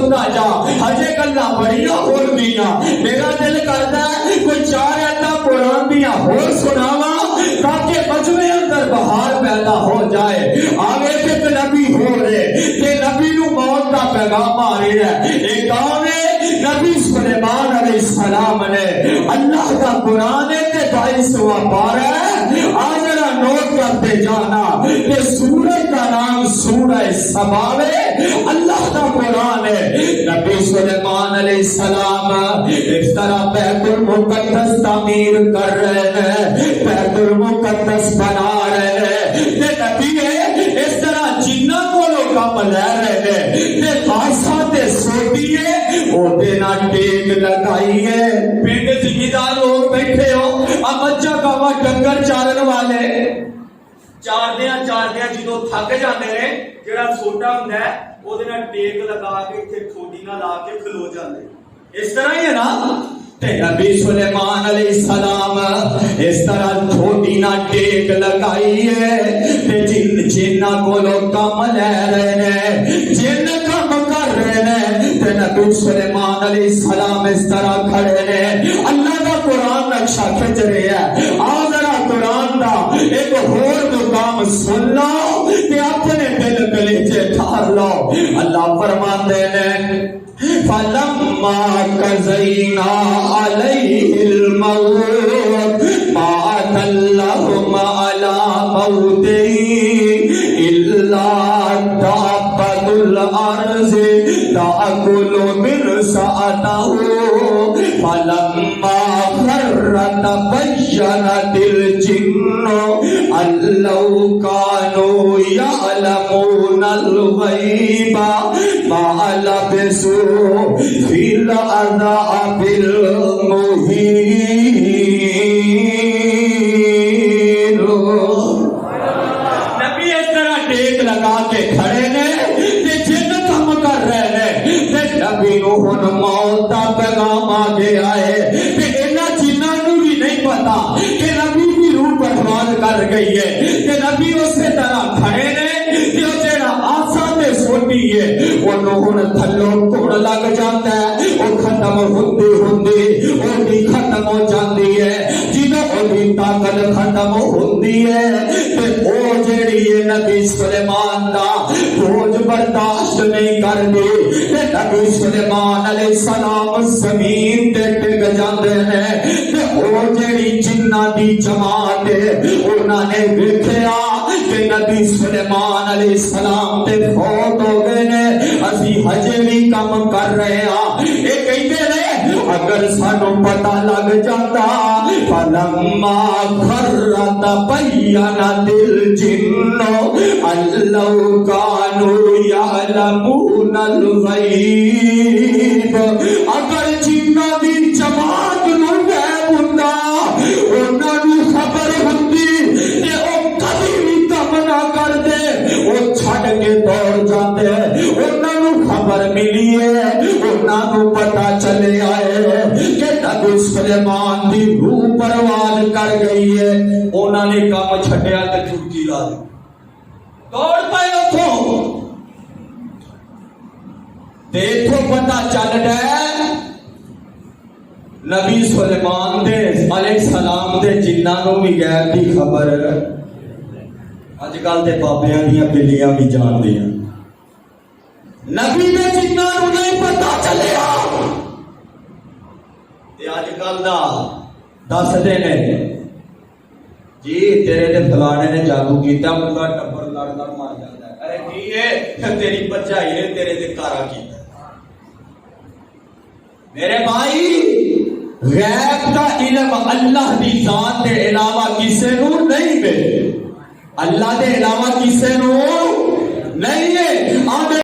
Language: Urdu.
سنتا جا ہجے گلا بڑیاں ہون دیاں میرا دل کرتا ہے کوئی چار ایتاں قرآن دیاں ہور سناواں تاکہ مجمع اندر بہار پیدا ہو جائے آگے کہ نبی ہو رہے کہ نبی نو موت کا پیغام آ رہی ہے ایک کون ہے نبی سلیمان علیہ السلام نے اللہ کا قرآن ہے کہ 22واں پارہ ہے آج ذرا نوٹ کرتے جانا کہ سورج کا نام سورہ سبا ہے اللہ کا قرآن ہے نبی سلیمان علیہ السلام اس طرح بیت المقدس تعمیر کر رہے ہیں بیت المقدس بنا رہے ہیں کہ نبی ہے اس طرح جنہ کو لوگ کام لے رہے ہیں کہ خاصا تے سوٹیے وہ دینا ٹیک لگائیے پنڈ ذمہ لوگ بیٹھے ہو اب بچہ کاوا ڈنگر چارن والے چاردیاں جدو تھک جاندے نے جڑا سوٹا ہوندا ہے او دے نال ٹیک لگا کے ایتھے ٹھوڈی نال لا کے کھلو جاندے اس طرح ہی ہے نا تے نبی سلیمان علیہ السلام اس طرح ٹھوڈی نال ٹیک لگائی ہے تے جنہ کولو کم لے رہے نے جن کم کر رہے نے تے نبی سلیمان علیہ السلام اس طرح کھڑے نے اللہ کا قرآن نقشہ کھچ رہے ہیں آ ذرا قرآن دا ایک اور مقام سن لو کہ اپنے دل گلیچے ٹھار لو اللہ فرماتے ہیں فَلَمَّا قَضَيْنَا عَلَيْهِ الْمَوْتَ مَا دَلَّهُمْ عَلَى مَوْتِهِ إِلَّا دَابَّةُ الْأَرْضِ تَأْكُلُ مِنْ سَأَتَهُ فَلَمَّا خَرَّ تَبَيَّنَتِ الْجِنُّ أَن لَّوْ كَانُوا يَعْلَمُونَ الْغَيْبَ مَا لَبِثُوا فِي الْعَذَابِ الْمُهِينِ نبی اس طرح ٹیک لگا کے کھڑے نے تے جن کم کر رہے نے تے نبی نو ہن موت دا پیغام آ گیا ہے تے انہاں جنہاں نو بھی نہیں پتا کہ نبی کی روح پروان کر گئی ہے کہ نبی اسی طرح کھڑے نے کہ وہ جڑا آسا تے سوٹی ہے انہوں ہن تھلوں توڑ لگ جاتا ہے وہ ختم ہوندی وہ بھی ختم ہو جاتی ہے جدوں وہ طاقت ختم ہوندی ہے تے او جڑی ہے نبی سلیمان دا بوجھ برداشت نہیں کردی تے نبی سلیمان علیہ السلام زمین تے ٹک جاندے ہیں تے او جڑی جنہ دی جماعت ہے انہاں نے ویکھیا کہ نبی سلیمان علیہ السلام تے فوت ہو گئے نے اسی ہجے بھی کام کر رہے ہیں اے کہندے نے اگر سانو پتہ لگ جاتا فلما خر تبینت الجن ان لو كانوا يعلمون الغیب اگر جنہ دی جماعت نو غیب ہوندا انہاں نو خبر ہوندی تے او کبھی بھی کم نہ کردے او چھڈ کے دوڑ جاندے انہاں نو خبر ملی ہے انہاں نو پتہ چلے آئے کہ نبی سلیمان دی روح پرواز کر گئی ہے انہاں نے کام چھڈیا تے چھٹی لا دی دوڑ پئے اتھوں دیکھو پتہ چل گیا نبی سلیمان دے علیہ السلام دے جنہاں نو بھی غیب دی خبر اج کل تے بابیاں دیاں بلیاں بھی جان دیاں نبی دے جنہاں نو نہیں پتہ چلیا تے اج کل دا دس دے نے جی تیرے تے فلانے نے جادو کیتا پورا ٹبر لڑ لڑ مار جاندا ہے ارے کی ہے تیری بچائی نے تیرے تے کارا کیتا میرے بھائی غیب کا علم اللہ دی ذات دے علاوہ کسے نو نہیں ملے اللہ دے علاوہ کسے نو نہیں ہے